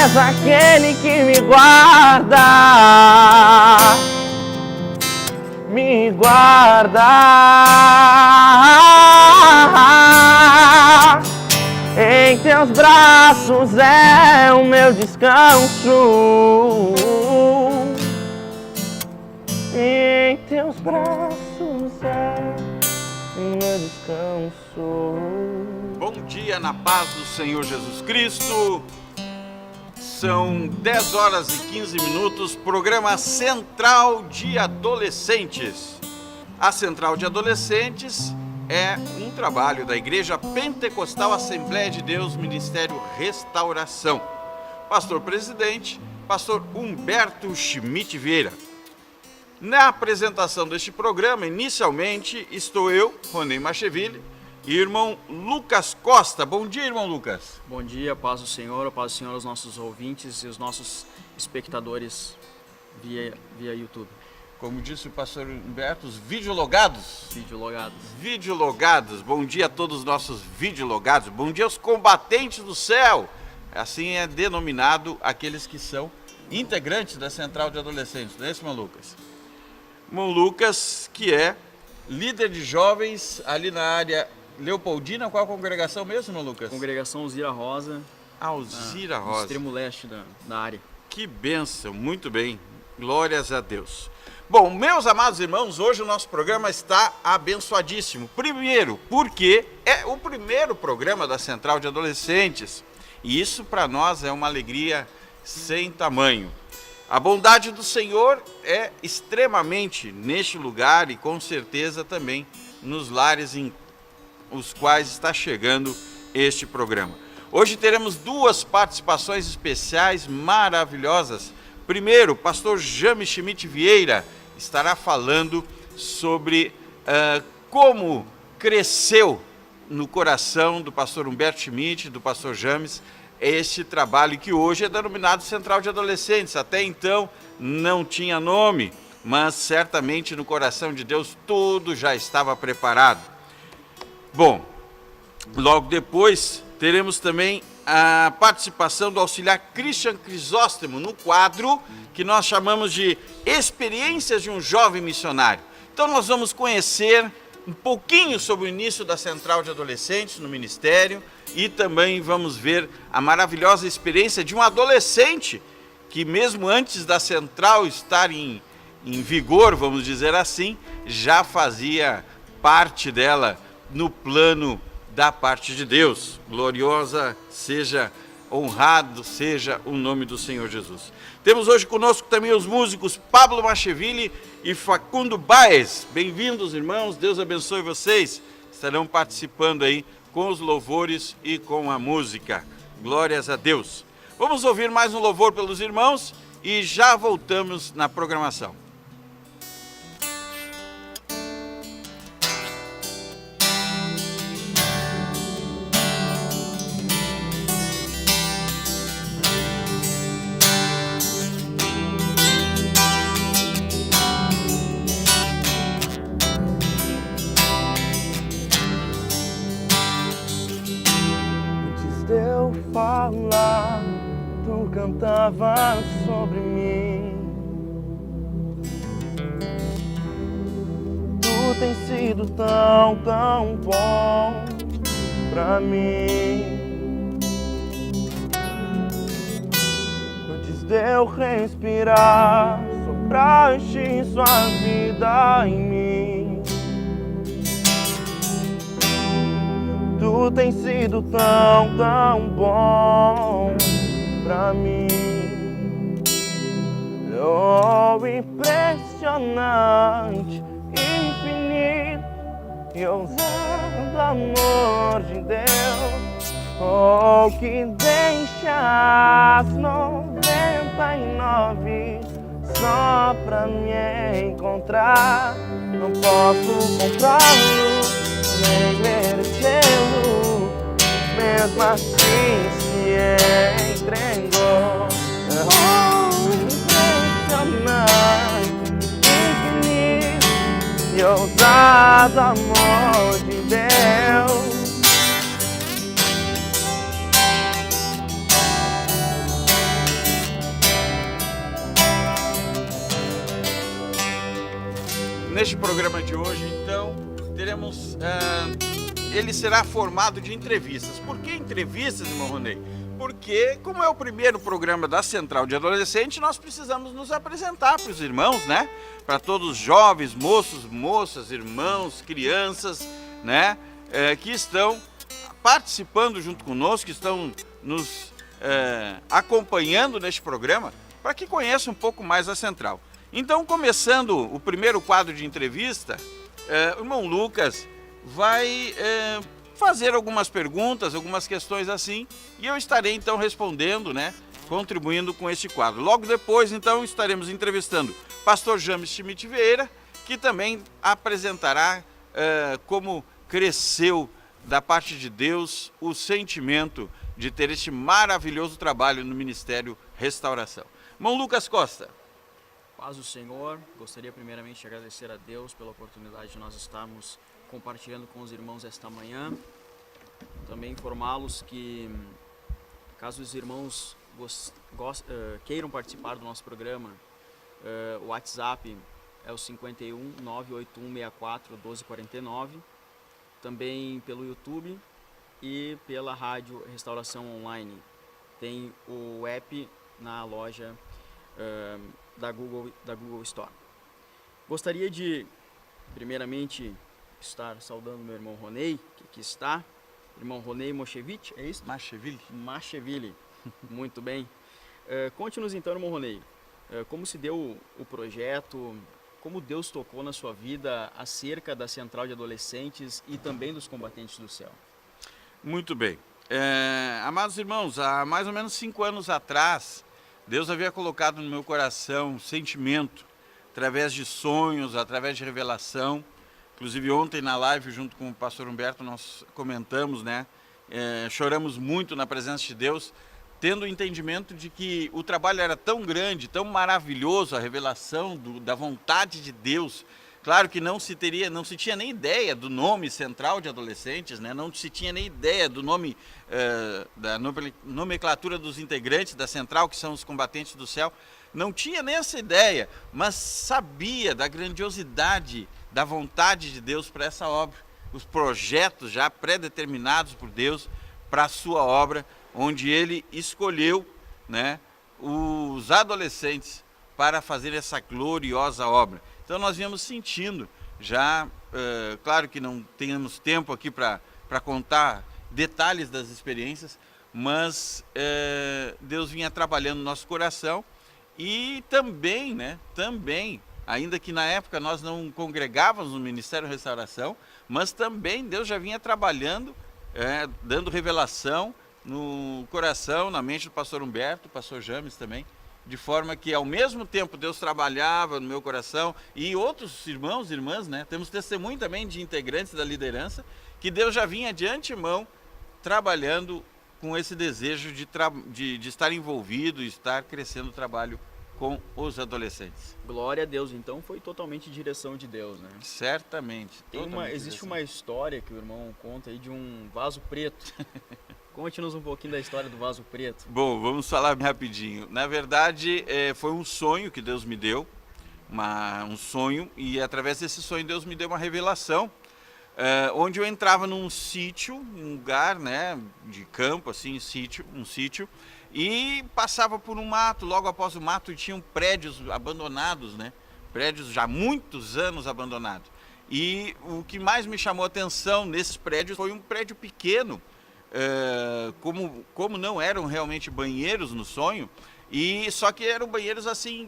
és aquele que me guarda, me guarda. Em teus braços é o meu descanso. Em teus braços é o meu descanso. Bom dia na paz do Senhor Jesus Cristo. São 10 horas e 15 minutos, programa Central de Adolescentes. A Central de Adolescentes é um trabalho da Igreja Pentecostal Assembleia de Deus, Ministério Restauração. Pastor presidente, pastor Humberto Schmidt Vieira. Na apresentação deste programa, inicialmente, estou eu, Ronei Macheville, e irmão Lucas Costa. Bom dia, irmão Lucas. Bom dia, paz do Senhor aos nossos ouvintes e os nossos espectadores via YouTube. Como disse o pastor Humberto, os videologados. Videologados. Bom dia a todos os nossos videologados. Bom dia aos combatentes do céu. Assim é denominado aqueles que são integrantes da Central de Adolescentes. Não é isso, irmão Lucas? Irmão Lucas, que é líder de jovens ali na área Leopoldina. Qual a congregação mesmo, irmão Lucas? Congregação Alzira Rosa. Alzira Rosa. No extremo leste da área. Que bênção, muito bem. Glórias a Deus. Bom, meus amados irmãos, hoje o nosso programa está abençoadíssimo. Primeiro, porque é o primeiro programa da Central de Adolescentes. E isso para nós é uma alegria sem tamanho. A bondade do Senhor é extremamente neste lugar e com certeza também nos lares em os quais está chegando este programa. Hoje teremos duas participações especiais maravilhosas. Primeiro, o pastor James Schmidt Vieira estará falando sobre como cresceu no coração do pastor Humberto Schmidt, do pastor James, este trabalho que hoje é denominado Central de Adolescentes. Até então não tinha nome, mas certamente no coração de Deus tudo já estava preparado. Bom, logo depois teremos também a participação do auxiliar Christian Crisóstomo no quadro que nós chamamos de Experiências de um Jovem Missionário. Então nós vamos conhecer um pouquinho sobre o início da Central de Adolescentes no Ministério e também vamos ver a maravilhosa experiência de um adolescente que mesmo antes da Central estar em vigor, vamos dizer assim, já fazia parte dela no plano da parte de Deus. Gloriosa seja, honrado seja o nome do Senhor Jesus. Temos hoje conosco também os músicos Pablo Macheville e Facundo Baez. Bem-vindos, irmãos, Deus abençoe vocês. Estarão participando aí com os louvores e com a música. Glórias a Deus. Vamos ouvir mais um louvor pelos irmãos e já voltamos na programação. Falar, tu cantava sobre mim. Tu tens sido tão bom pra mim. Antes de eu respirar, sopraste sua vida em mim. Tu tens sido tão bom pra mim. Oh, impressionante, infinito e ousado amor de Deus. Oh, que deixas 99 só pra me encontrar. Não posso comprá-lo, nem merecê-lo, mesmo assim se entregou. Oh, impressionante, infinito e ousado amor de Deus. neste programa de hoje, então, teremos... ele será formado de entrevistas. Por que entrevistas, irmão Ronei? Porque, como é o primeiro programa da Central de Adolescente, nós precisamos nos apresentar para os irmãos, né? Para todos os jovens, moços, moças, irmãos, crianças, né? Que estão participando junto conosco, que estão nos acompanhando neste programa, para que conheçam um pouco mais a Central. Então, começando o primeiro quadro de entrevista, o irmão Lucas vai fazer algumas perguntas, algumas questões assim, e eu estarei então respondendo, né, contribuindo com esse quadro. Logo depois, então, estaremos entrevistando pastor James Schmidt Vieira, que também apresentará como cresceu da parte de Deus o sentimento de ter este maravilhoso trabalho no Ministério Restauração. Irmão Lucas Costa. Paz do Senhor, gostaria primeiramente de agradecer a Deus pela oportunidade de nós estarmos compartilhando com os irmãos esta manhã. Também informá-los que, caso os irmãos queiram participar do nosso programa, o WhatsApp é o 51 981 64 1249, também pelo YouTube e pela rádio Restauração Online. Tem o app na loja da Google Store. Gostaria de, primeiramente, estar saudando meu irmão Ronei, que aqui está. Irmão Ronei Moshevich, é isso? Macheville. Muito bem. Conte-nos então, irmão Ronei, como se deu o projeto, como Deus tocou na sua vida acerca da Central de Adolescentes e também dos Combatentes do Céu. Muito bem. Amados irmãos, há mais ou menos 5 anos atrás, Deus havia colocado no meu coração um sentimento, através de sonhos, através de revelação. Inclusive ontem na live, junto com o pastor Humberto, nós comentamos, né? Choramos muito na presença de Deus, tendo o entendimento de que o trabalho era tão grande, tão maravilhoso, a revelação da vontade de Deus. Claro que não se tinha nem ideia do nome Central de Adolescentes, né? Não se tinha nem ideia do nome, da nomenclatura dos integrantes da Central, que são os Combatentes do Céu. Não tinha nem essa ideia, mas sabia da grandiosidade, da vontade de Deus para essa obra. Os projetos já pré-determinados por Deus para a sua obra, onde Ele escolheu, né, os adolescentes para fazer essa gloriosa obra. Então nós viemos sentindo já, claro que não temos tempo aqui para contar detalhes das experiências, mas Deus vinha trabalhando no nosso coração e também, né, ainda que na época nós não congregávamos no Ministério Restauração, mas também Deus já vinha trabalhando, dando revelação no coração, na mente do pastor Humberto, do pastor James também, de forma que ao mesmo tempo Deus trabalhava no meu coração e outros irmãos e irmãs, né? Temos testemunho também de integrantes da liderança, que Deus já vinha de antemão trabalhando com esse desejo de estar envolvido e estar crescendo o trabalho com os adolescentes. Glória a Deus, então foi totalmente direção de Deus, né? Certamente. Existe uma história que o irmão conta aí de um vaso preto. Conte-nos um pouquinho da história do vaso preto. Bom, vamos falar bem rapidinho. Na verdade, foi um sonho que Deus me deu, um sonho, e através desse sonho Deus me deu uma revelação, onde eu entrava num sítio, um lugar, né, de campo, assim, um sítio, e passava por um mato. Logo após o mato tinham prédios abandonados, né, prédios já há muitos anos abandonados. E o que mais me chamou a atenção nesses prédios foi um prédio pequeno, como não eram realmente banheiros no sonho, e só que eram banheiros assim,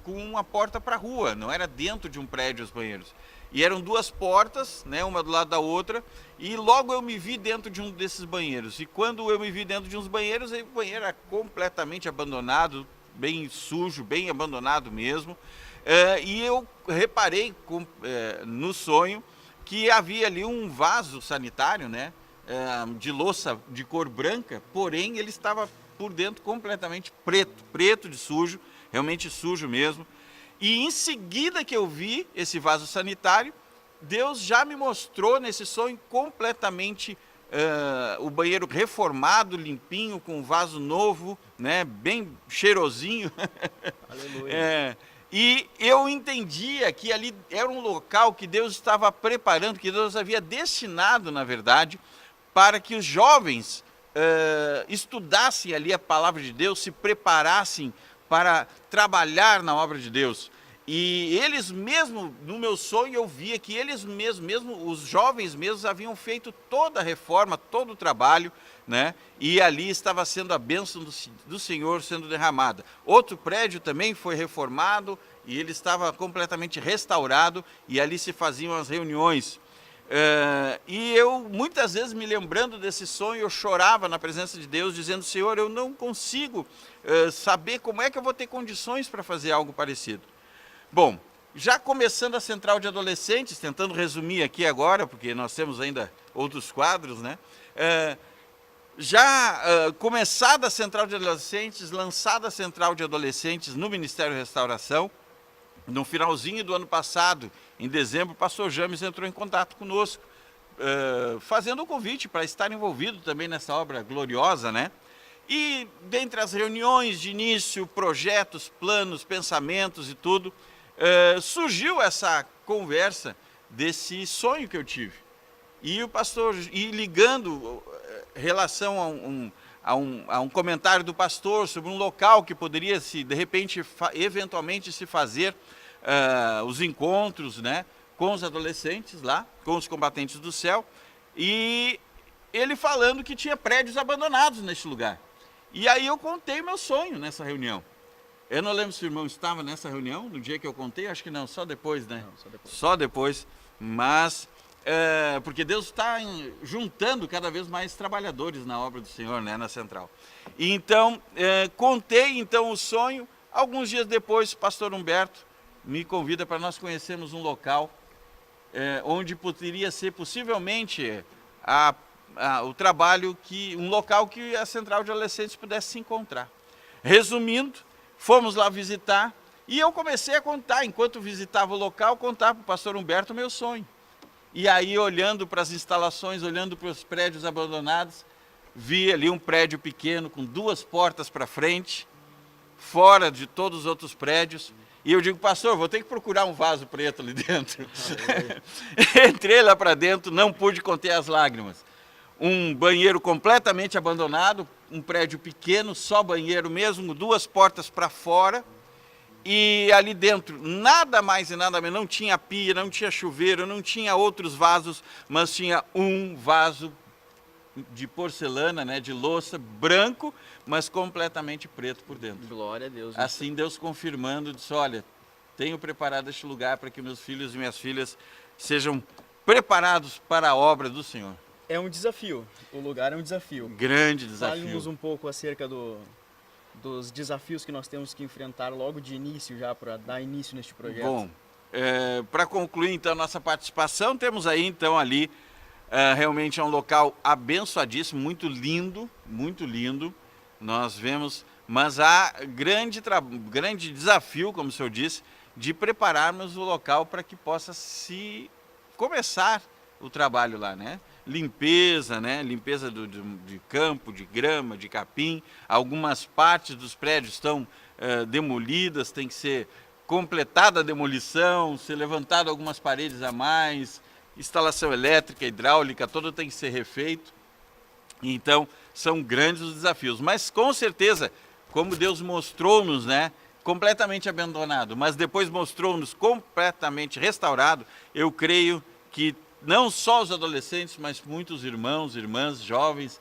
com uma porta para a rua, não era dentro de um prédio os banheiros. E eram 2 portas, né, uma do lado da outra, e logo eu me vi dentro de um desses banheiros. E quando eu me vi dentro de uns banheiros, o banheiro era completamente abandonado, bem sujo, bem abandonado mesmo. E eu reparei no sonho que havia ali um vaso sanitário, né, de louça de cor branca, porém ele estava por dentro completamente preto de sujo, realmente sujo mesmo. E em seguida que eu vi esse vaso sanitário, Deus já me mostrou nesse sonho completamente o banheiro reformado, limpinho, com um vaso novo, né, bem cheirosinho. Aleluia. E eu entendia que ali era um local que Deus estava preparando, que Deus havia destinado, na verdade, para que os jovens estudassem ali a palavra de Deus, se preparassem para trabalhar na obra de Deus. E eles mesmo, no meu sonho, eu via que eles mesmo os jovens mesmos, haviam feito toda a reforma, todo o trabalho, né? E ali estava sendo a bênção do Senhor sendo derramada. Outro prédio também foi reformado e ele estava completamente restaurado e ali se faziam as reuniões. E eu, muitas vezes, me lembrando desse sonho, eu chorava na presença de Deus, dizendo: Senhor, eu não consigo saber como é que eu vou ter condições para fazer algo parecido. Bom, já começando a central de adolescentes, tentando resumir aqui agora, porque nós temos ainda outros quadros, né? Começada a central de adolescentes, lançada a central de adolescentes no Ministério da Restauração, no finalzinho do ano passado, em dezembro, o pastor James entrou em contato conosco, fazendo um convite para estar envolvido também nessa obra gloriosa, né? E dentre as reuniões de início, projetos, planos, pensamentos e tudo, surgiu essa conversa desse sonho que eu tive. E o pastor, ligando relação a um comentário do pastor sobre um local que poderia, de repente, eventualmente se fazer os encontros, né, com os adolescentes lá, com os combatentes do céu, e ele falando que tinha prédios abandonados neste lugar. E aí eu contei meu sonho nessa reunião. Eu não lembro se o irmão estava nessa reunião, no dia que eu contei, acho que não, só depois, né? Não, só depois. Só depois, mas porque Deus está juntando cada vez mais trabalhadores na obra do Senhor, né, na central. E então, contei então o sonho. Alguns dias depois, o pastor Humberto me convida para nós conhecermos um local onde poderia ser possivelmente o trabalho, um local que a central de adolescentes pudesse se encontrar. Resumindo, fomos lá visitar e eu comecei a contar, enquanto visitava o local, contar para o pastor Humberto o meu sonho. E aí, olhando para as instalações, olhando para os prédios abandonados, vi ali um prédio pequeno com 2 portas para frente, fora de todos os outros prédios. E eu digo: pastor, vou ter que procurar um vaso preto ali dentro. Entrei lá para dentro, não pude conter as lágrimas. Um banheiro completamente abandonado, um prédio pequeno, só banheiro mesmo, 2 portas para fora. E ali dentro, nada mais e nada menos, não tinha pia, não tinha chuveiro, não tinha outros vasos, mas tinha um vaso de porcelana, né, de louça, branco, mas completamente preto por dentro. Glória a Deus. Assim Deus confirmando, disse: olha, tenho preparado este lugar para que meus filhos e minhas filhas sejam preparados para a obra do Senhor. É um desafio, o lugar é um desafio. Grande desafio. Fale-nos um pouco acerca dos desafios que nós temos que enfrentar logo de início, já para dar início neste projeto. Bom, para concluir então nossa participação, temos aí então ali, realmente é um local abençoadíssimo, muito lindo, nós vemos, mas há grande desafio, como o senhor disse, de prepararmos o local para que possa se começar o trabalho lá, né? Limpeza, né? Limpeza de campo, de grama, de capim. Algumas partes dos prédios estão demolidas, tem que ser completada a demolição, ser levantado algumas paredes a mais, instalação elétrica, hidráulica, tudo tem que ser refeito. Então, são grandes os desafios. Mas, com certeza, como Deus mostrou-nos, né? Completamente abandonado, mas depois mostrou-nos completamente restaurado, eu creio que não só os adolescentes, mas muitos irmãos, irmãs, jovens,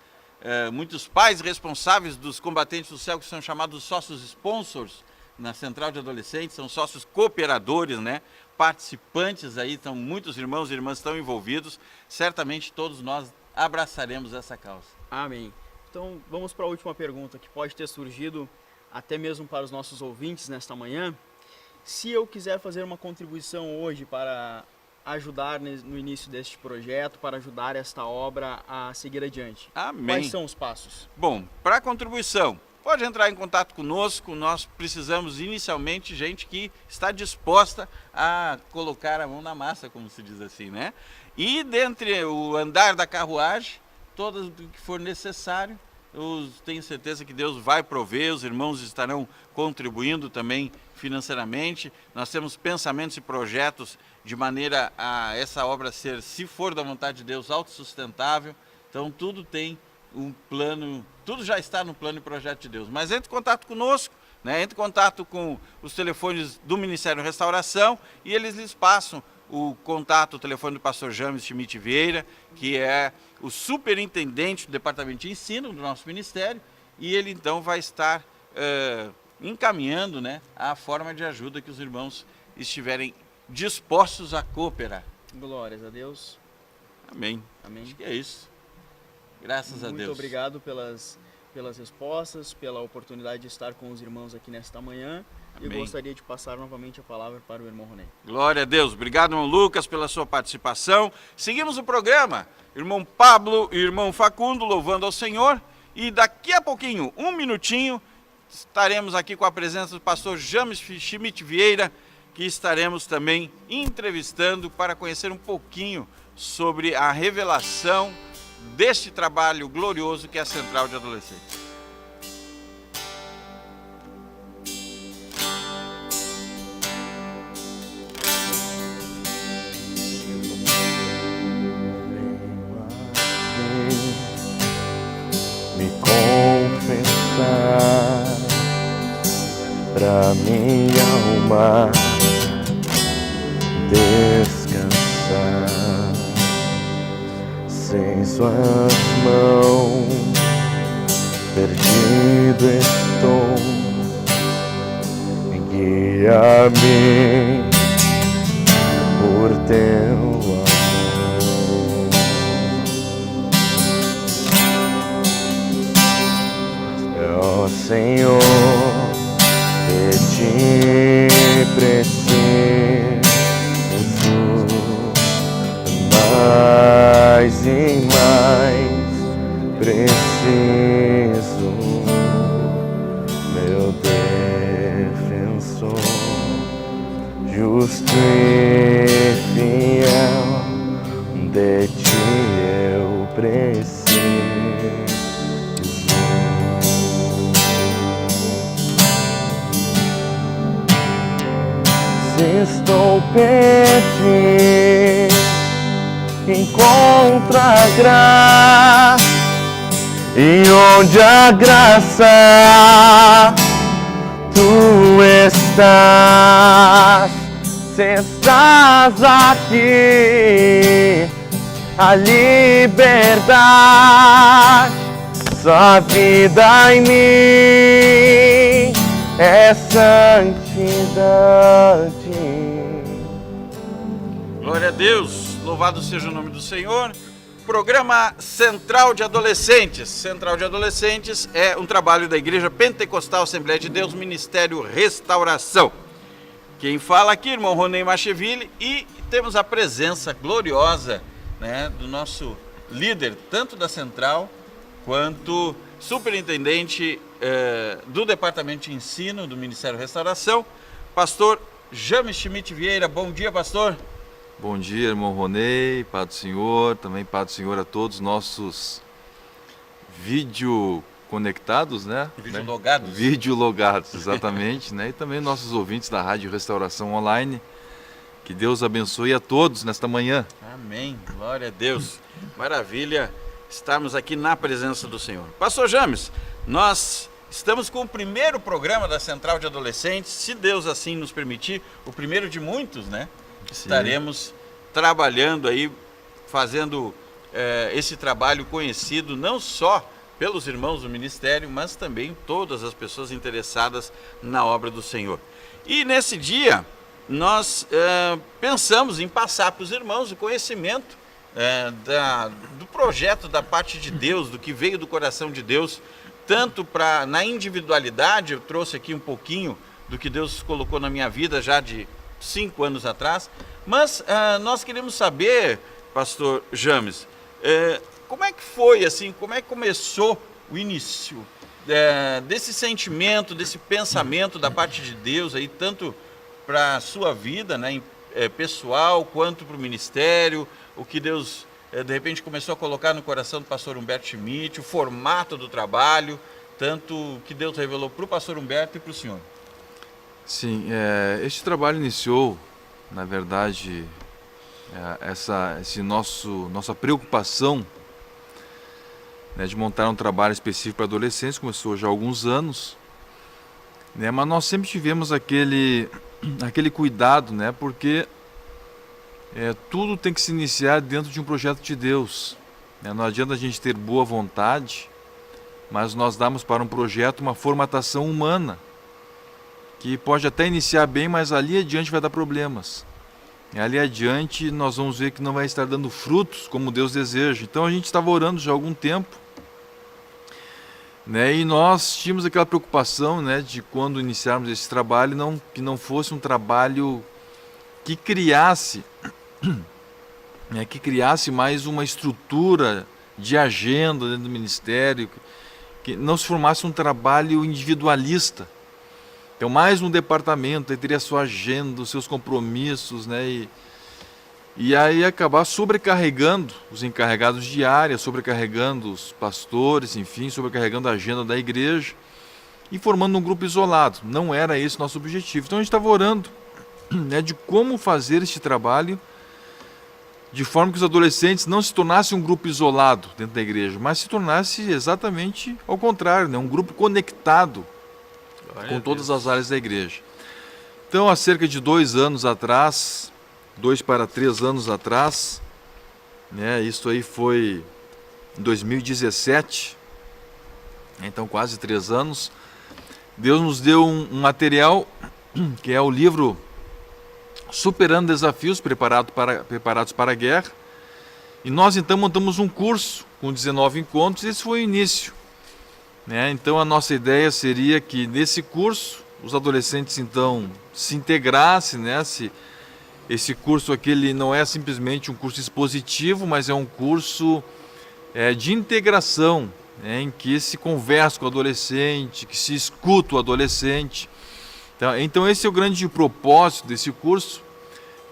muitos pais responsáveis dos combatentes do céu, que são chamados sócios sponsors na central de adolescentes, são sócios cooperadores, né? Participantes aí, então muitos irmãos e irmãs estão envolvidos, certamente todos nós abraçaremos essa causa. Amém. Então vamos para a última pergunta, que pode ter surgido até mesmo para os nossos ouvintes nesta manhã. Se eu quiser fazer uma contribuição hoje para ajudar no início deste projeto, para ajudar esta obra a seguir adiante. Amém. Quais são os passos? Bom, para contribuição, pode entrar em contato conosco. Nós precisamos inicialmente gente que está disposta a colocar a mão na massa, como se diz assim, né? E dentre o andar da carruagem, todo o que for necessário, eu tenho certeza que Deus vai prover, os irmãos estarão contribuindo também financeiramente. Nós temos pensamentos e projetos de maneira a essa obra ser, se for da vontade de Deus, autossustentável. Então tudo tem um plano, tudo já está no plano e projeto de Deus. Mas entre em contato conosco, né? Entre em contato com os telefones do Ministério Restauração e eles lhes passam o contato, o telefone do pastor James Schmidt Vieira, que é o superintendente do Departamento de Ensino do nosso ministério, e ele então vai estar encaminhando, né, a forma de ajuda que os irmãos estiverem dispostos a cooperar. Glórias a Deus. Amém. Amém. Acho que é isso. Graças a Deus. Muito obrigado pelas respostas, pela oportunidade de estar com os irmãos aqui nesta manhã. Amém. Eu gostaria de passar novamente a palavra para o irmão Ronei. Glória a Deus. Obrigado, irmão Lucas, pela sua participação. Seguimos o programa. Irmão Pablo e irmão Facundo louvando ao Senhor. E daqui a pouquinho, um minutinho, estaremos aqui com a presença do pastor James Schmidt Vieira, que estaremos também entrevistando para conhecer um pouquinho sobre a revelação deste trabalho glorioso que é a Central de Adolescentes. Me confessar pra minha alma descansar. Sem suas mãos perdido estou. Guia-me por teu amor. Ó Senhor, de ti preciso mais e mais preciso, meu defensor, justo e fiel, de ti eu preciso. Se estou perdido, encontra a graça, e onde a graça tu estás, se estás aqui, a liberdade, só vida em mim é santidade. Glória a Deus. Louvado seja o nome do Senhor. Programa Central de Adolescentes. Central de Adolescentes é um trabalho da Igreja Pentecostal Assembleia de Deus, Ministério Restauração. Quem fala aqui, irmão Ronei Macheville, e temos a presença gloriosa, né, do nosso líder, tanto da Central, quanto superintendente do Departamento de Ensino do Ministério Restauração, pastor James Schmidt Vieira. Bom dia, pastor. Bom dia, irmão Ronei, Paz do Senhor, também Paz do Senhor a todos os nossos vídeo conectados, né? Vídeo logados. Vídeo logados, exatamente, né? E também nossos ouvintes da Rádio Restauração Online. Que Deus abençoe a todos nesta manhã. Amém, glória a Deus. Maravilha estarmos aqui na presença do Senhor. Pastor James, nós estamos com o primeiro programa da Central de Adolescentes, se Deus assim nos permitir, o primeiro de muitos, né? Estaremos trabalhando aí, fazendo esse trabalho conhecido não só pelos irmãos do ministério, mas também todas as pessoas interessadas na obra do Senhor. E nesse dia, nós pensamos em passar para os irmãos o conhecimento do projeto da parte de Deus, do que veio do coração de Deus, tanto na individualidade. Eu trouxe aqui um pouquinho do que Deus colocou na minha vida já de 5 anos atrás, mas nós queremos saber, pastor James, como é que foi, assim, como é que começou o início desse sentimento, desse pensamento da parte de Deus, aí, tanto para a sua vida, né, pessoal, quanto para o ministério, o que Deus de repente começou a colocar no coração do pastor Humberto Schmidt, o formato do trabalho, tanto que Deus revelou para o pastor Humberto e para o senhor? Sim, este trabalho iniciou, na verdade, nossa preocupação, né, de montar um trabalho específico para adolescentes começou já há alguns anos, né, mas nós sempre tivemos aquele cuidado, né, porque tudo tem que se iniciar dentro de um projeto de Deus, né? Não adianta a gente ter boa vontade, mas nós damos para um projeto uma formatação humana, que pode até iniciar bem, mas ali adiante vai dar problemas. E ali adiante nós vamos ver que não vai estar dando frutos como Deus deseja. Então a gente estava orando já há algum tempo, né? E nós tínhamos aquela preocupação, né, de quando iniciarmos esse trabalho, que não fosse um trabalho que criasse mais uma estrutura de agenda dentro do ministério, que não se formasse um trabalho individualista. Então, mais um departamento, aí teria a sua agenda, os seus compromissos, né? E aí acabar sobrecarregando os encarregados de área, sobrecarregando os pastores, enfim, sobrecarregando a agenda da igreja e formando um grupo isolado. Não era esse o nosso objetivo. Então a gente estava orando, né, de como fazer este trabalho de forma que os adolescentes não se tornassem um grupo isolado dentro da igreja, mas se tornasse exatamente ao contrário, né, um grupo conectado com todas as áreas da igreja. Então, há cerca de 2 para 3 anos atrás, né, isso aí foi em 2017, então quase 3 anos, Deus nos deu um material que é o livro Superando Desafios Preparados para a Guerra, e nós então montamos um curso com 19 encontros, e esse foi o início, né? Então a nossa ideia seria que nesse curso os adolescentes então se integrassem, né? Esse curso aqui ele não é simplesmente um curso expositivo, mas é um curso de integração, né? Em que se conversa com o adolescente, que se escuta o adolescente. Então esse é o grande propósito desse curso,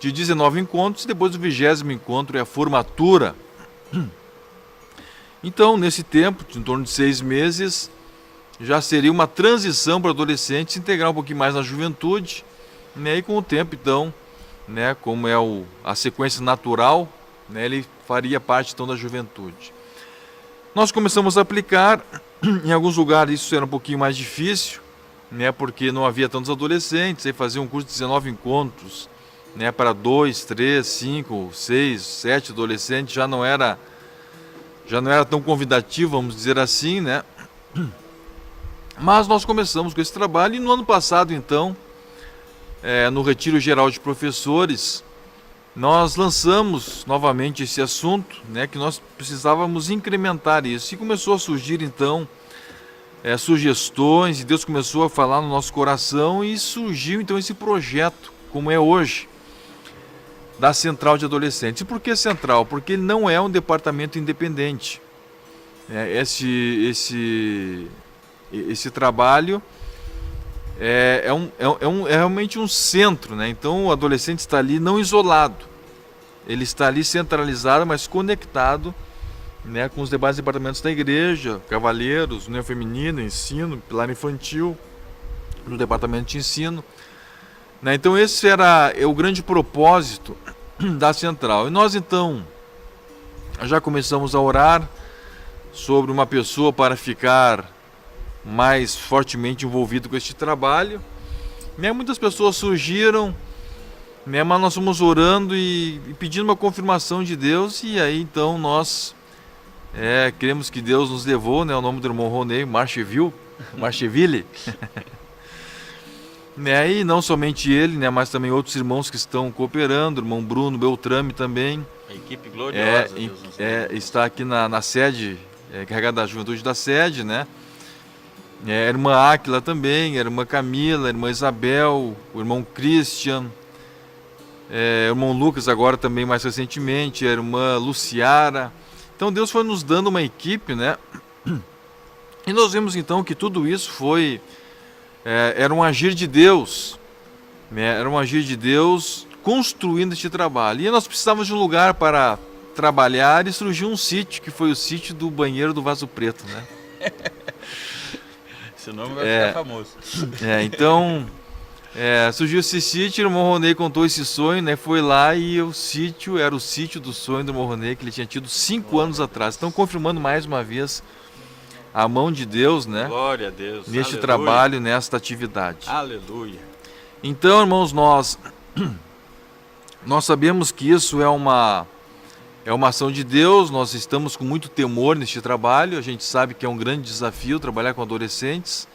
de 19 encontros, e depois o 20º encontro é a formatura. Então, nesse tempo, em torno de 6 meses, já seria uma transição para o adolescente se integrar um pouquinho mais na juventude, né? E com o tempo, então, né, como é a sequência natural, né, ele faria parte então da juventude. Nós começamos a aplicar, em alguns lugares isso era um pouquinho mais difícil, né, porque não havia tantos adolescentes, aí fazia um curso de 19 encontros, né, para 2, 3, 5, 6, 7 adolescentes, já não era tão convidativo, vamos dizer assim, né? Mas nós começamos com esse trabalho, e no ano passado, então, no Retiro Geral de Professores, nós lançamos novamente esse assunto, né, que nós precisávamos incrementar isso, e começou a surgir, então, sugestões, e Deus começou a falar no nosso coração, e surgiu, então, esse projeto, como é hoje, da Central de Adolescentes. E por que Central? Porque ele não é um departamento independente. Esse trabalho é realmente um centro, né? Então o adolescente está ali não isolado, ele está ali centralizado, mas conectado, né, com os demais departamentos da igreja, Cavaleiros, União Feminina, Ensino, Pilar Infantil, no departamento de ensino. Então esse é o grande propósito da Central. E nós então já começamos a orar sobre uma pessoa para ficar mais fortemente envolvido com este trabalho. Muitas pessoas surgiram, mas nós fomos orando e pedindo uma confirmação de Deus, e aí então nós queremos que Deus nos levou, né, o nome do irmão Ronei, Marcheville. E não somente ele, né, mas também outros irmãos que estão cooperando, o irmão Bruno Beltrame também. A equipe gloriosa. Está aqui na sede, carregada da juventude da sede, né? A irmã Áquila também, a irmã Camila, a irmã Isabel, o irmão Christian, o irmão Lucas agora também mais recentemente, a irmã Luciara. Então Deus foi nos dando uma equipe, né? E nós vimos então que tudo isso era um agir de Deus, né? Era um agir de Deus construindo este trabalho. E nós precisávamos de um lugar para trabalhar e surgiu um sítio, que foi o sítio do banheiro do Vaso Preto, né? Esse nome vai ficar famoso. Então, surgiu esse sítio, o irmão Ronei contou esse sonho, né? Foi lá e o sítio era o sítio do sonho do irmão Ronei, que ele tinha tido 5 anos atrás. Então, confirmando mais uma vez a mão de Deus, né? Glória a Deus. Neste Aleluia. trabalho, nesta atividade. Aleluia. Então, irmãos, nós sabemos que isso é uma ação de Deus, nós estamos com muito temor neste trabalho, a gente sabe que é um grande desafio trabalhar com adolescentes,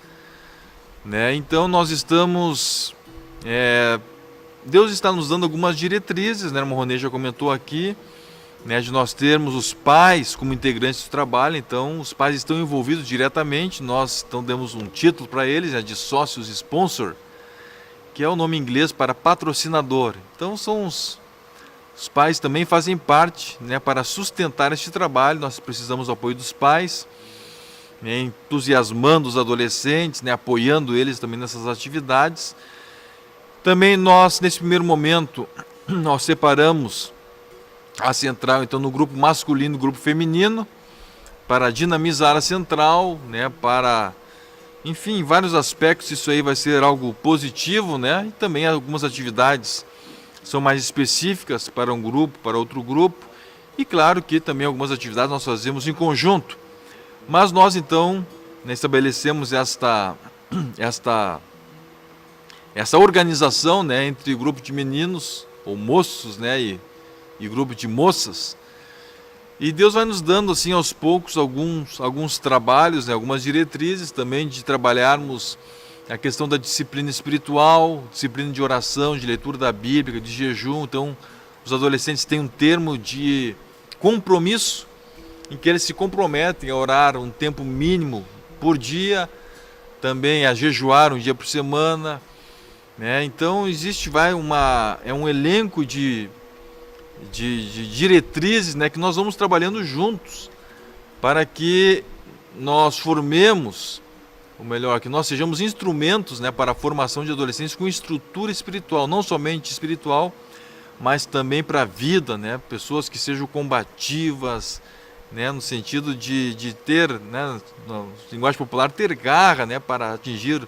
né? Então nós estamos, Deus está nos dando algumas diretrizes, né? O irmão Ronei já comentou aqui, né, de nós termos os pais como integrantes do trabalho. Então os pais estão envolvidos diretamente, nós então demos um título para eles, né, de sócios sponsor, que é o nome em inglês para patrocinador. Então são os pais também fazem parte, né, para sustentar este trabalho. Nós precisamos do apoio dos pais, né, entusiasmando os adolescentes, né, apoiando eles também nessas atividades. Também nós, nesse primeiro momento, nós separamos a central então no grupo masculino e no grupo feminino, para dinamizar a central, né, para, enfim, em vários aspectos isso aí vai ser algo positivo, né, e também algumas atividades são mais específicas para um grupo, para outro grupo, e claro que também algumas atividades nós fazemos em conjunto. Mas nós então, né, estabelecemos essa organização, né, entre grupo de meninos ou moços, né, e grupo de moças. E Deus vai nos dando assim aos poucos alguns trabalhos, né, algumas diretrizes também de trabalharmos a questão da disciplina espiritual, disciplina de oração, de leitura da Bíblia, de jejum. Então os adolescentes têm um termo de compromisso em que eles se comprometem a orar um tempo mínimo por dia, também a jejuar um dia por semana, né? Então existe um elenco de diretrizes, né, que nós vamos trabalhando juntos para que nós formemos, ou melhor, que nós sejamos instrumentos, né, para a formação de adolescentes com estrutura espiritual, não somente espiritual, mas também para a vida, né, pessoas que sejam combativas, né, no sentido de ter, né, na linguagem popular, ter garra, né, para atingir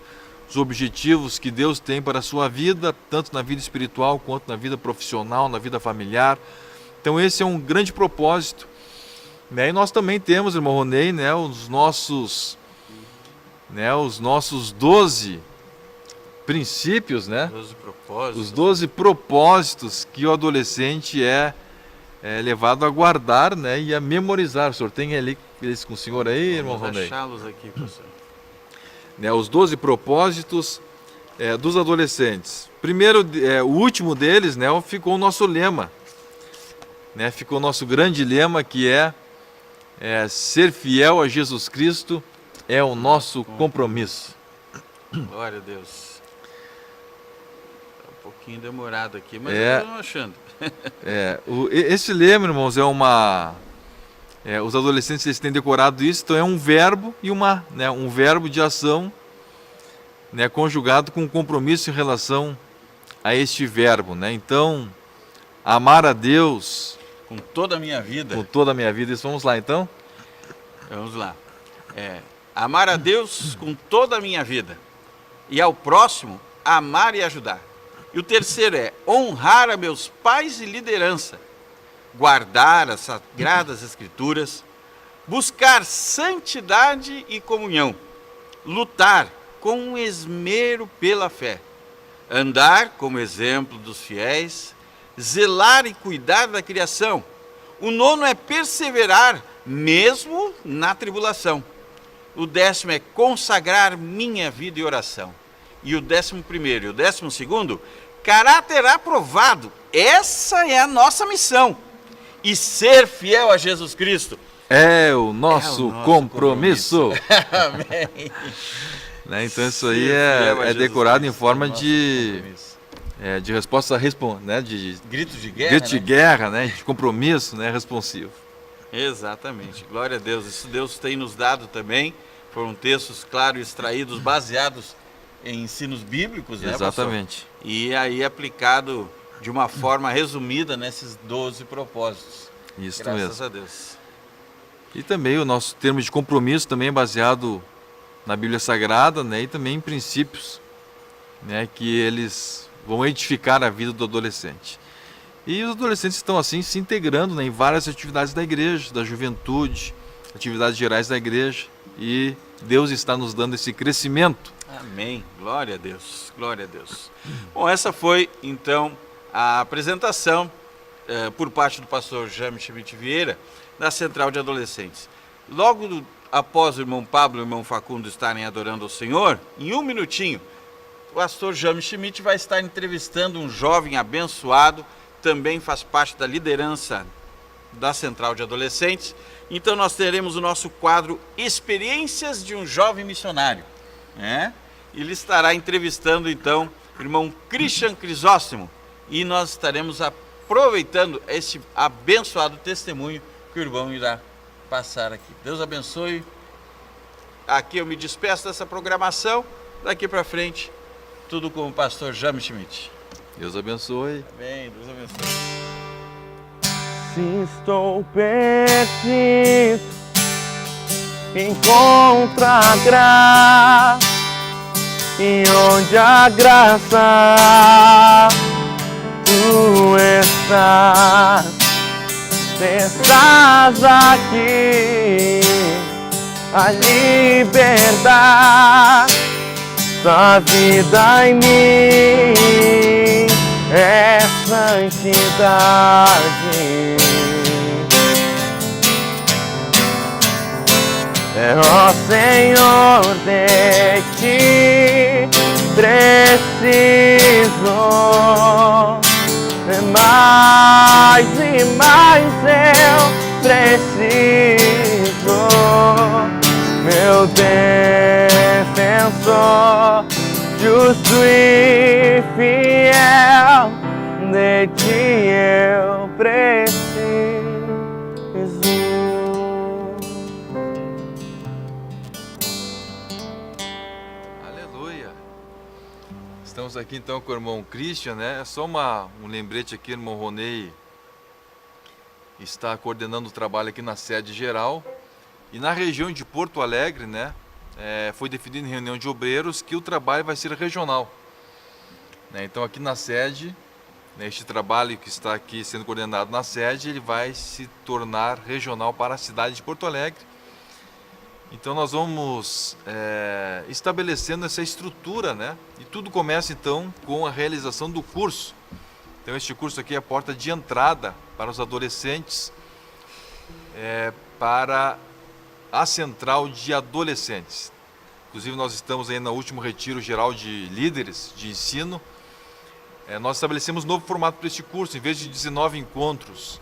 os objetivos que Deus tem para a sua vida, tanto na vida espiritual quanto na vida profissional, na vida familiar. Então esse é um grande propósito, né? E nós também temos, irmão Ronei, né, os nossos 12 princípios, né? 12 propósitos. Os 12 propósitos que o adolescente é levado a guardar, né, e a memorizar. O senhor tem eles com o senhor aí, irmão Ronei? Vamos achá-los aqui, professor. Né, os 12 propósitos dos adolescentes. Primeiro, o último deles, né, ficou o nosso lema, né, ficou o nosso grande lema, que é ser fiel a Jesus Cristo é o nosso compromisso. Glória a Deus. Tá um pouquinho demorado aqui, mas eu estou achando. Esse lema, irmãos, os adolescentes eles têm decorado isso, então é um verbo e um verbo de ação, né, conjugado com um compromisso em relação a este verbo, né? Então, amar a Deus Com toda a minha vida. com toda a minha vida. Isso, vamos lá então? Vamos lá. Amar a Deus com toda a minha vida. E ao próximo, amar e ajudar. E o terceiro é honrar a meus pais e liderança. Guardar as sagradas escrituras, buscar santidade e comunhão, lutar com esmero pela fé, andar como exemplo dos fiéis, zelar e cuidar da criação. O 9º é perseverar mesmo na tribulação. O 10º é consagrar minha vida e oração. E o 11º e o 12º, caráter aprovado. Essa é a nossa missão. E ser fiel a Jesus Cristo É o nosso compromisso. Amém. Né? Então isso aí é decorado em forma de resposta né? de grito de guerra, grito de guerra, né? De compromisso, né? Responsivo. Exatamente. Glória a Deus. Isso Deus tem nos dado também. Foram textos, claro, extraídos, baseados em ensinos bíblicos, né, Exatamente. pastor? E aí aplicado de uma forma resumida nesses 12 propósitos. Isso Graças mesmo. a Deus. E também o nosso termo de compromisso também é baseado na Bíblia Sagrada, né? E também em princípios, né? Que eles vão edificar a vida do adolescente. E os adolescentes estão assim se integrando, né, em várias atividades da igreja, da juventude, atividades gerais da igreja. E Deus está nos dando esse crescimento. Amém. Glória a Deus. Glória a Deus. Bom, essa foi então a apresentação por parte do pastor Jaime Schmidt Vieira da Central de Adolescentes. Logo após o irmão Pablo e o irmão Facundo estarem adorando ao Senhor, em um minutinho, o pastor Jaime Schmidt vai estar entrevistando um jovem abençoado, também faz parte da liderança da Central de Adolescentes. Então nós teremos o nosso quadro Experiências de um Jovem Missionário, né? Ele estará entrevistando então o irmão Christian Crisóstomo e nós estaremos aproveitando esse abençoado testemunho que o irmão irá passar aqui. Deus abençoe. Aqui eu me despeço dessa programação. Daqui para frente, tudo com o pastor Jaime Schmidt. Deus abençoe. Amém. Deus abençoe. Se estou perdido, encontro a graça, e onde a graça tu estás, estás aqui, a liberdade, a vida em mim é santidade. Ó Senhor, de ti preciso, mais e mais eu preciso, meu defensor, justo e fiel, de ti eu preciso. Estamos aqui então com o irmão Christian, né? É só um lembrete aqui, o irmão Ronei está coordenando o trabalho aqui na sede geral. E na região de Porto Alegre, né? Foi definido em reunião de obreiros que o trabalho vai ser regional, né? Então aqui na sede, né, este trabalho que está aqui sendo coordenado na sede, ele vai se tornar regional para a cidade de Porto Alegre. Então nós vamos estabelecendo essa estrutura, né? E tudo começa então com a realização do curso. Então este curso aqui é a porta de entrada para os adolescentes, para a Central de Adolescentes. Inclusive nós estamos aí no último retiro geral de líderes de ensino. Nós estabelecemos um novo formato para este curso. Em vez de 19 encontros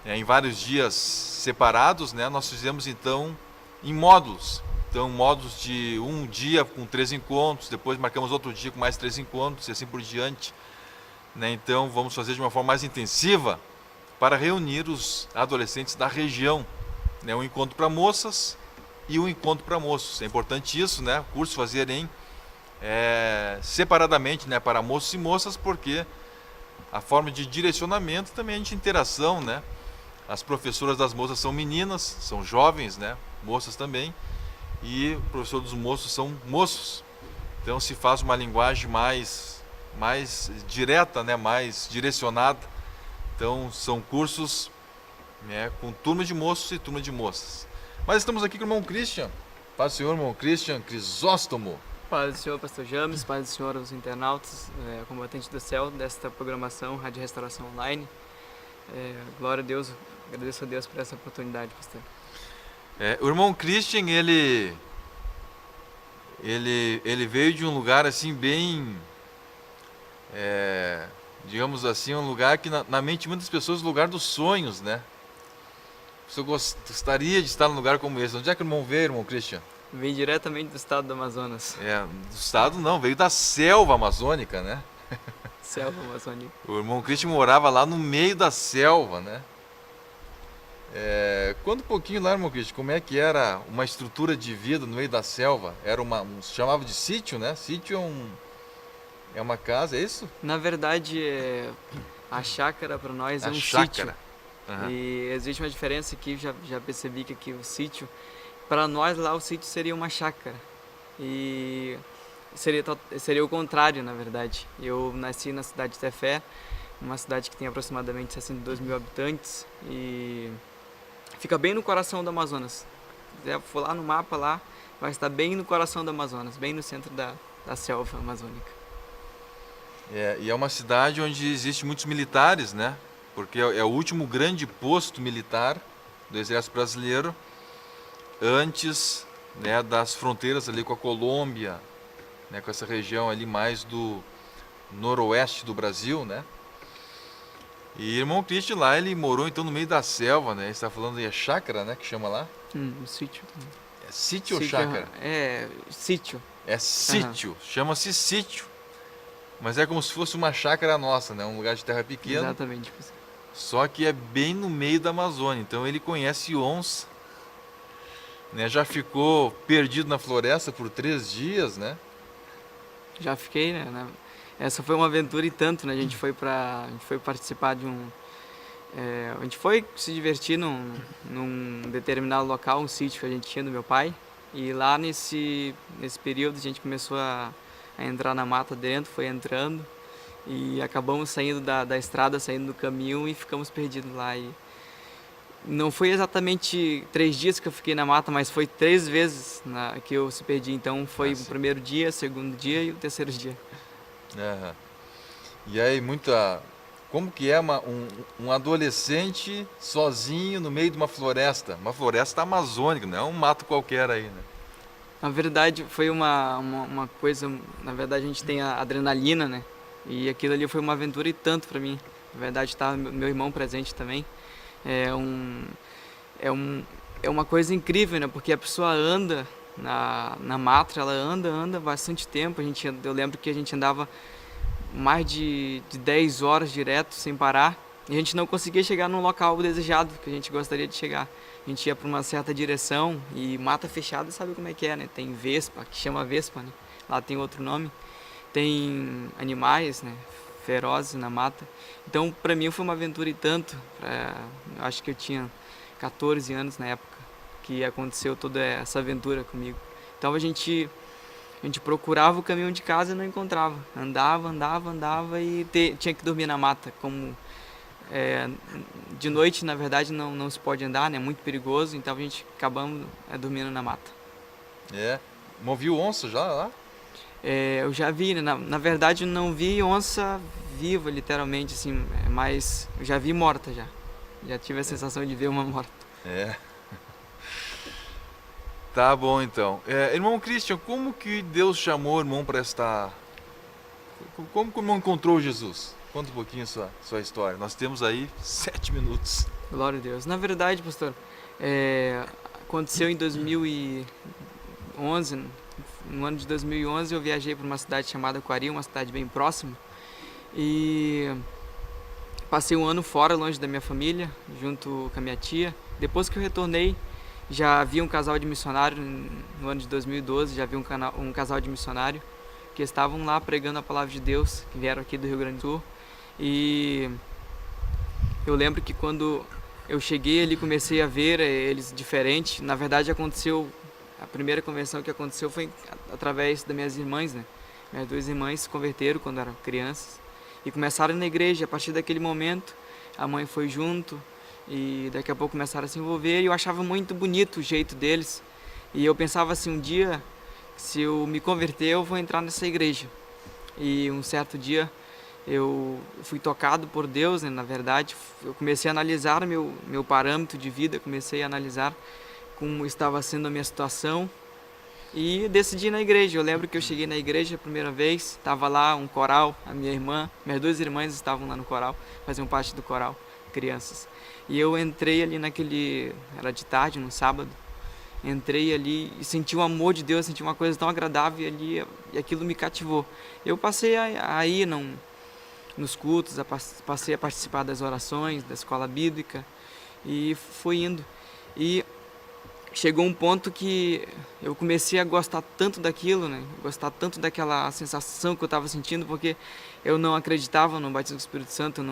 em vários dias separados, né? Nós fizemos então em módulos. Então módulos de um dia com 3 encontros, depois marcamos outro dia com mais 3 encontros e assim por diante, né? Então vamos fazer de uma forma mais intensiva para reunir os adolescentes da região, né? Um encontro para moças e um encontro para moços. É importante isso, né? O curso fazer separadamente, né? Para moços e moças, porque a forma de direcionamento também é de interação, né? As professoras das moças são meninas, são jovens, né? Moças também, e o professor dos moços são moços. Então se faz uma linguagem mais direta, né? Mais direcionada. Então são cursos, né, com turma de moços e turma de moças. Mas estamos aqui com o irmão Christian. Paz do Senhor, irmão Christian Crisóstomo. Paz do Senhor, pastor James, paz do Senhor aos internautas, combatentes do céu, desta programação Rádio Restauração Online. Glória a Deus, agradeço a Deus por essa oportunidade, pastor. O irmão Christian, ele veio de um lugar assim bem, digamos assim, um lugar que na mente de muitas pessoas é o lugar dos sonhos, né? Você gostaria de estar num lugar como esse? Onde é que o irmão veio, irmão Christian? Vim diretamente do estado do Amazonas. Do estado não, veio da selva amazônica, né? Selva amazônica. O irmão Christian morava lá no meio da selva, né? Conta um pouquinho lá, irmão Christian, como é que era uma estrutura de vida no meio da selva? Era chamava de sítio, né? Sítio é uma casa, é isso? Na verdade, a chácara para nós é um chácara. sítio. Aham. E existe uma diferença aqui, já percebi que aqui o sítio, para nós lá o sítio seria uma chácara. E seria o contrário, na verdade. Eu nasci na cidade de Tefé, uma cidade que tem aproximadamente 62 mil habitantes e fica bem no coração do Amazonas. Se quiser for lá no mapa, lá vai estar bem no coração do Amazonas, bem no centro da selva amazônica. E é uma cidade onde existem muitos militares, né? Porque é o último grande posto militar do Exército Brasileiro antes, né, das fronteiras ali com a Colômbia, né, com essa região ali mais do noroeste do Brasil, né? E irmão Cristian lá, ele morou então no meio da selva, né? Você está falando aí, é chácara, né, que chama lá? Um sítio. É sítio ou Sítio, chácara? É, sítio. É sítio, chama-se sítio. Mas é como se fosse uma chácara nossa, né? Um lugar de terra pequeno. Exatamente. Só que é bem no meio da Amazônia, então ele conhece onça, né? Já ficou perdido na floresta por 3 dias, né? Já fiquei, né? Essa foi uma aventura e tanto, né? A gente foi participar de um... a gente foi se divertir num determinado local, um sítio que a gente tinha do meu pai. E lá nesse período a gente começou a entrar na mata dentro, foi entrando. E acabamos saindo da estrada, saindo do caminho e ficamos perdidos lá. E não foi exatamente 3 dias que eu fiquei na mata, mas foi 3 vezes que eu se perdi. Então foi o primeiro dia, o segundo dia e o terceiro dia. Aham. E aí, como que é um adolescente sozinho no meio de uma floresta amazônica, não é um mato qualquer aí, né? Na verdade, foi uma coisa... Na verdade, a gente tem a adrenalina, né? E aquilo ali foi uma aventura e tanto para mim. Na verdade, estava meu irmão presente também. É uma coisa incrível, né? Porque a pessoa anda na mata, ela anda bastante tempo. Eu lembro que a gente andava mais de 10 horas direto, sem parar. E a gente não conseguia chegar num local desejado, que a gente gostaria de chegar. A gente ia para uma certa direção e mata fechada, sabe como é que é, né? Tem vespa, que chama vespa, né? Lá tem outro nome. Tem animais, né, ferozes na mata. Então, para mim foi uma aventura e tanto. Eu acho que eu tinha 14 anos na época que aconteceu toda essa aventura comigo. Então a gente procurava o caminho de casa e não encontrava. Andava e tinha que dormir na mata. De noite, na verdade, não se pode andar, né? É muito perigoso. Então a gente acabamos dormindo na mata. Viu onça já lá? Eu já vi, né? Na verdade eu não vi onça viva, literalmente, assim, mas eu já vi morta já. Já tive a sensação de ver uma morta. Tá bom então. Irmão Cristian, como que Deus chamou o irmão para como que o irmão encontrou Jesus? Conta um pouquinho a sua história. Nós temos aí 7 minutos. Glória a Deus. Na verdade, pastor, aconteceu em 2011. No ano de 2011 eu viajei para uma cidade chamada Coari, uma cidade bem próxima, e passei um ano fora, longe da minha família, junto com a minha tia. Depois que eu retornei, já havia um casal de missionário, no ano de 2012, já havia um casal de missionário que estavam lá pregando a palavra de Deus, que vieram aqui do Rio Grande do Sul. E eu lembro que quando eu cheguei ali, comecei a ver eles diferentes. Na verdade, a primeira conversão que aconteceu foi através das minhas irmãs, né? Minhas 2 irmãs se converteram quando eram crianças e começaram na igreja. A partir daquele momento, a mãe foi junto e daqui a pouco começaram a se envolver. E eu achava muito bonito o jeito deles. E eu pensava assim, um dia, se eu me converter, eu vou entrar nessa igreja. E um certo dia, eu fui tocado por Deus, né? Na verdade, eu comecei a analisar meu parâmetro de vida, comecei a analisar como estava sendo a minha situação e decidi ir na igreja. Eu lembro que eu cheguei na igreja a primeira vez, estava lá um coral, minhas 2 irmãs estavam lá no coral, faziam parte do coral, crianças. E eu entrei ali era de tarde, no sábado, entrei ali e senti o amor de Deus, senti uma coisa tão agradável ali, e aquilo me cativou. Eu passei a ir nos cultos, passei a participar das orações, da escola bíblica e fui indo. E chegou um ponto que eu comecei a gostar tanto daquilo, né? Gostar tanto daquela sensação que eu estava sentindo, porque eu não acreditava no batismo do Espírito Santo,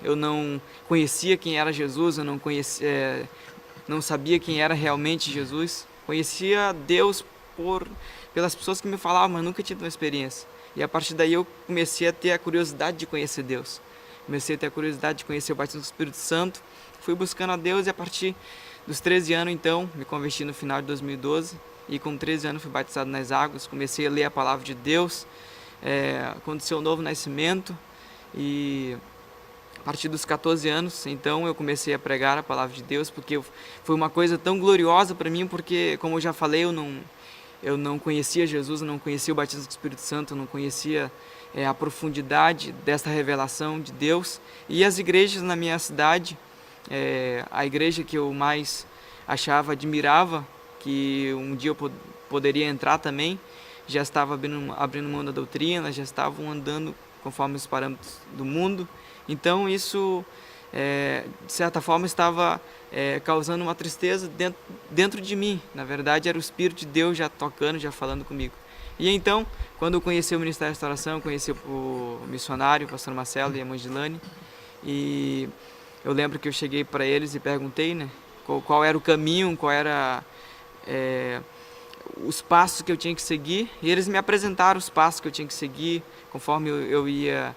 eu não conhecia quem era Jesus, eu não sabia quem era realmente Jesus. Conhecia Deus pelas pessoas que me falavam, mas nunca tive uma experiência. E a partir daí eu comecei a ter a curiosidade de conhecer Deus. Comecei a ter a curiosidade de conhecer o batismo do Espírito Santo. Fui buscando a Deus e a partir dos 13 anos, então, me converti no final de 2012. E com 13 anos fui batizado nas águas. Comecei a ler a palavra de Deus. Aconteceu um novo nascimento. E a partir dos 14 anos, então, eu comecei a pregar a palavra de Deus. Porque foi uma coisa tão gloriosa para mim. Porque, como eu já falei, eu não conhecia Jesus, eu não conhecia o batismo do Espírito Santo, eu não conhecia a profundidade dessa revelação de Deus. E as igrejas na minha cidade, a igreja que eu mais admirava, que um dia eu poderia entrar também, já estava abrindo mão da doutrina, já estavam andando conforme os parâmetros do mundo. Então isso, de certa forma, estava causando uma tristeza dentro de mim. Na verdade, era o Espírito de Deus já tocando, já falando comigo. E então, quando eu conheci o Ministério da Restauração, eu conheci o missionário, o pastor Marcelo e a Mangilane, e eu lembro que eu cheguei para eles e perguntei, né, qual era o caminho, qual era os passos que eu tinha que seguir, e eles me apresentaram os passos que eu tinha que seguir, conforme eu ia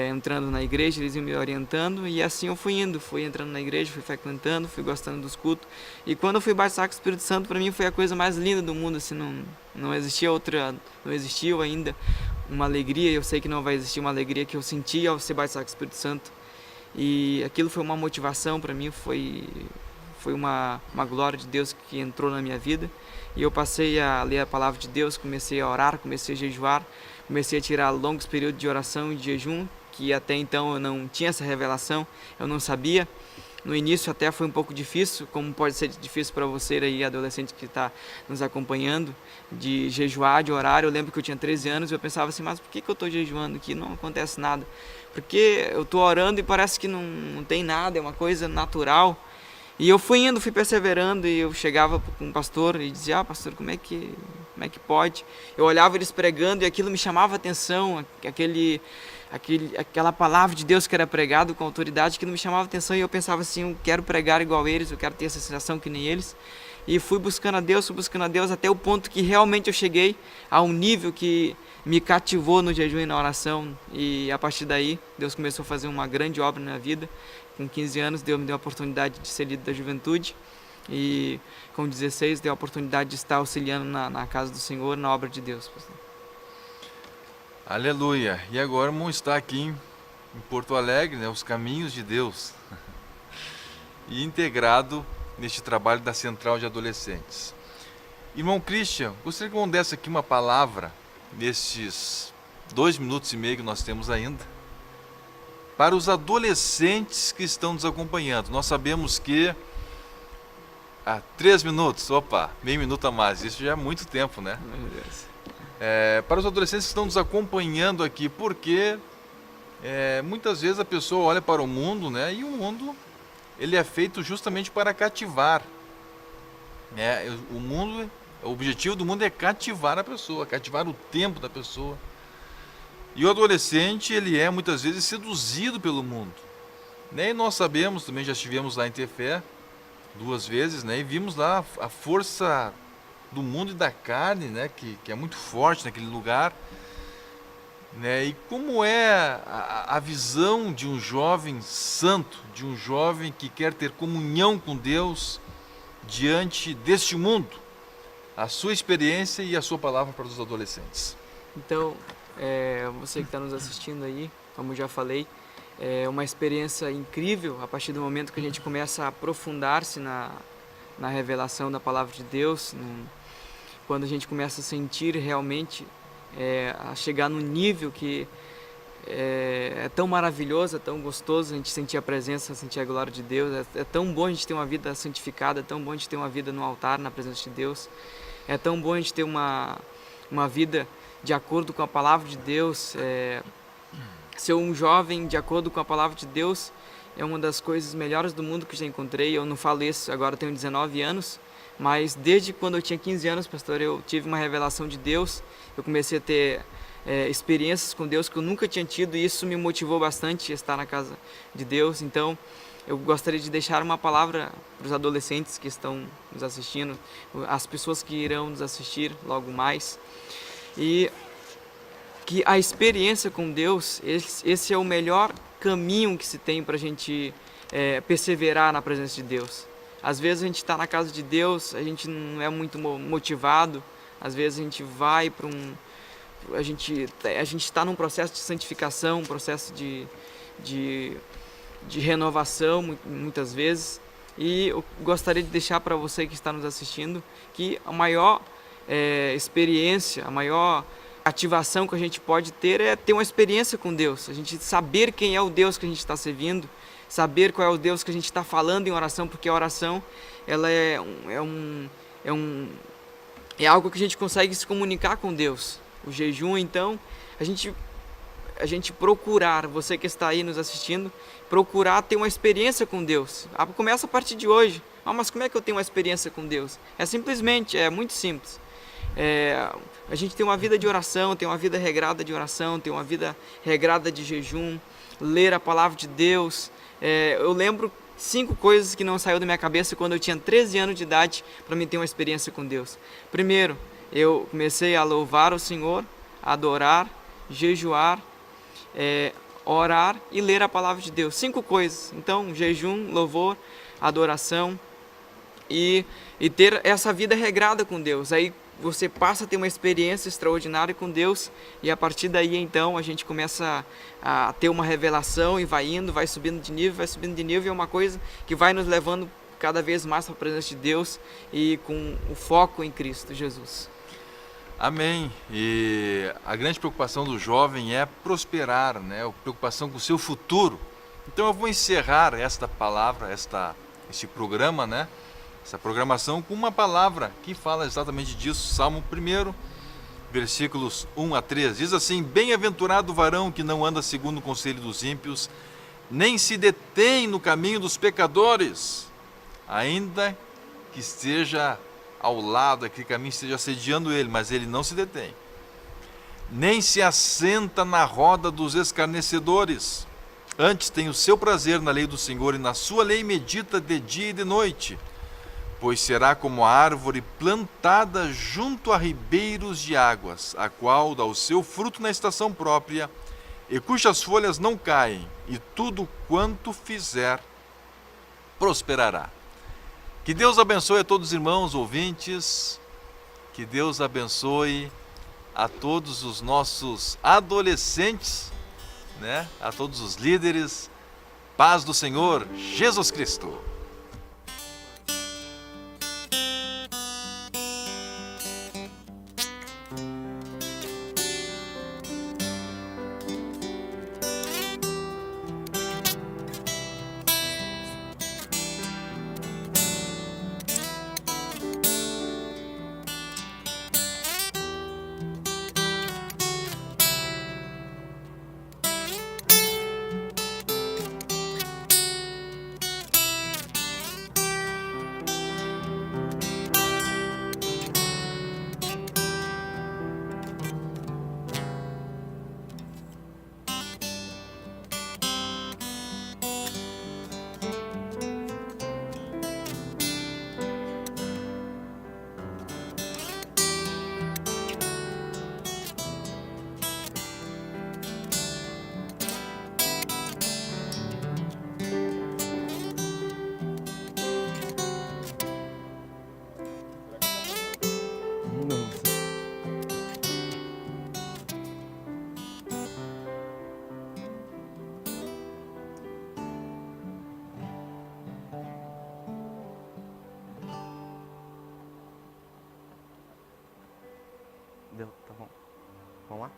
entrando na igreja, eles iam me orientando, e assim eu fui entrando na igreja, fui frequentando, fui gostando dos cultos. E quando eu fui batizado com o Espírito Santo, para mim foi a coisa mais linda do mundo, assim, não existia ainda uma alegria, eu sei que não vai existir uma alegria que eu senti ao ser batizado com o Espírito Santo. E aquilo foi uma motivação para mim, foi uma glória de Deus que entrou na minha vida. E eu passei a ler a palavra de Deus, comecei a orar, comecei a jejuar, comecei a tirar longos períodos de oração e de jejum, que até então eu não tinha essa revelação, eu não sabia. No início até foi um pouco difícil, como pode ser difícil para você aí, adolescente que está nos acompanhando, de jejuar, de orar. Eu lembro que eu tinha 13 anos e eu pensava assim, mas por que eu estou jejuando aqui? Não acontece nada. Porque eu estou orando e parece que não tem nada, é uma coisa natural. E eu fui perseverando, e eu chegava com o pastor e dizia, pastor, como é que pode? Eu olhava eles pregando e aquilo me chamava a atenção, aquela palavra de Deus que era pregado com autoridade, que não me chamava a atenção, e eu pensava assim, eu quero pregar igual eles, eu quero ter essa sensação que nem eles. E fui buscando a Deus até o ponto que realmente eu cheguei a um nível que me cativou no jejum e na oração, e a partir daí Deus começou a fazer uma grande obra na minha vida. Com 15 anos Deus me deu a oportunidade de ser líder da juventude, e com 16 deu a oportunidade de estar auxiliando na casa do Senhor, na obra de Deus. Aleluia! E agora vamos estar aqui em Porto Alegre, né, os caminhos de Deus, e integrado neste trabalho da Central de Adolescentes. Irmão Christian, gostaria que eu desse aqui uma palavra, nestes 2 minutos e meio que nós temos ainda, para os adolescentes que estão nos acompanhando. Nós sabemos que 3 minutos, meio minuto a mais, isso já é muito tempo, né? Para os adolescentes que estão nos acompanhando aqui, porque muitas vezes a pessoa olha para o mundo, né? E o mundo, ele é feito justamente para cativar. O objetivo do mundo é cativar a pessoa, cativar o tempo da pessoa. E o adolescente, ele é muitas vezes seduzido pelo mundo. E nós sabemos, também já estivemos lá em Tefé 2 vezes, né? E vimos lá a força do mundo e da carne, né? Que é muito forte naquele lugar. Né? E como é a visão de um jovem santo, de um jovem que quer ter comunhão com Deus diante deste mundo? A sua experiência e a sua palavra para os adolescentes. Então, você que está nos assistindo aí, como eu já falei, é uma experiência incrível a partir do momento que a gente começa a aprofundar-se na revelação da palavra de Deus, quando a gente começa a sentir realmente, a chegar num nível que é tão maravilhoso, é tão gostoso a gente sentir a presença, sentir a glória de Deus. É tão bom a gente ter uma vida santificada, é tão bom a gente ter uma vida no altar, na presença de Deus. É tão bom a gente ter uma vida de acordo com a palavra de Deus. Ser um jovem de acordo com a palavra de Deus é uma das coisas melhores do mundo que já encontrei. Eu não falo isso, agora eu tenho 19 anos, mas desde quando eu tinha 15 anos, pastor, eu tive uma revelação de Deus, eu comecei a ter experiências com Deus que eu nunca tinha tido, e isso me motivou bastante a estar na casa de Deus. Então eu gostaria de deixar uma palavra para os adolescentes que estão nos assistindo, as pessoas que irão nos assistir logo mais, e que a experiência com Deus, esse é o melhor caminho que se tem para a gente perseverar na presença de Deus. Às vezes a gente está na casa de Deus, a gente não é muito motivado, às vezes a gente vai para a gente está num processo de santificação, um processo de renovação, muitas vezes, e eu gostaria de deixar para você que está nos assistindo que a maior experiência, a maior ativação que a gente pode ter é ter uma experiência com Deus, a gente saber quem é o Deus que a gente está servindo, saber qual é o Deus que a gente está falando em oração, porque a oração ela é algo que a gente consegue se comunicar com Deus. O jejum, então, a gente procurar, você que está aí nos assistindo, procurar ter uma experiência com Deus. Começa a partir de hoje. Mas como é que eu tenho uma experiência com Deus? É muito simples. A gente tem uma vida de oração, tem uma vida regrada de oração, tem uma vida regrada de jejum, ler a palavra de Deus. Eu lembro 5 coisas que não saiu da minha cabeça quando eu tinha 13 anos de idade para mim ter uma experiência com Deus. Primeiro, eu comecei a louvar o Senhor, adorar, jejuar, orar e ler a palavra de Deus. 5 coisas. Então, jejum, louvor, adoração e ter essa vida regrada com Deus. Aí você passa a ter uma experiência extraordinária com Deus, e a partir daí então a gente começa a ter uma revelação e vai indo, vai subindo de nível, e é uma coisa que vai nos levando cada vez mais para a presença de Deus e com o foco em Cristo Jesus. Amém. E a grande preocupação do jovem é prosperar, né? A preocupação com o seu futuro. Então eu vou encerrar esta palavra, este programa, né? Essa programação com uma palavra que fala exatamente disso. Salmo 1, versículos 1 a 3. Diz assim: Bem-aventurado o varão que não anda segundo o conselho dos ímpios, nem se detém no caminho dos pecadores, ainda que esteja ao lado, aquele caminho esteja assediando ele, mas ele não se detém. Nem se assenta na roda dos escarnecedores, antes tem o seu prazer na lei do Senhor, e na sua lei medita de dia e de noite. Pois será como a árvore plantada junto a ribeiros de águas, a qual dá o seu fruto na estação própria, e cujas folhas não caem, e tudo quanto fizer prosperará. Que Deus abençoe a todos os irmãos ouvintes, que Deus abençoe a todos os nossos adolescentes, né? A todos os líderes. Paz do Senhor Jesus Cristo. Deu, tá bom. Vamos lá?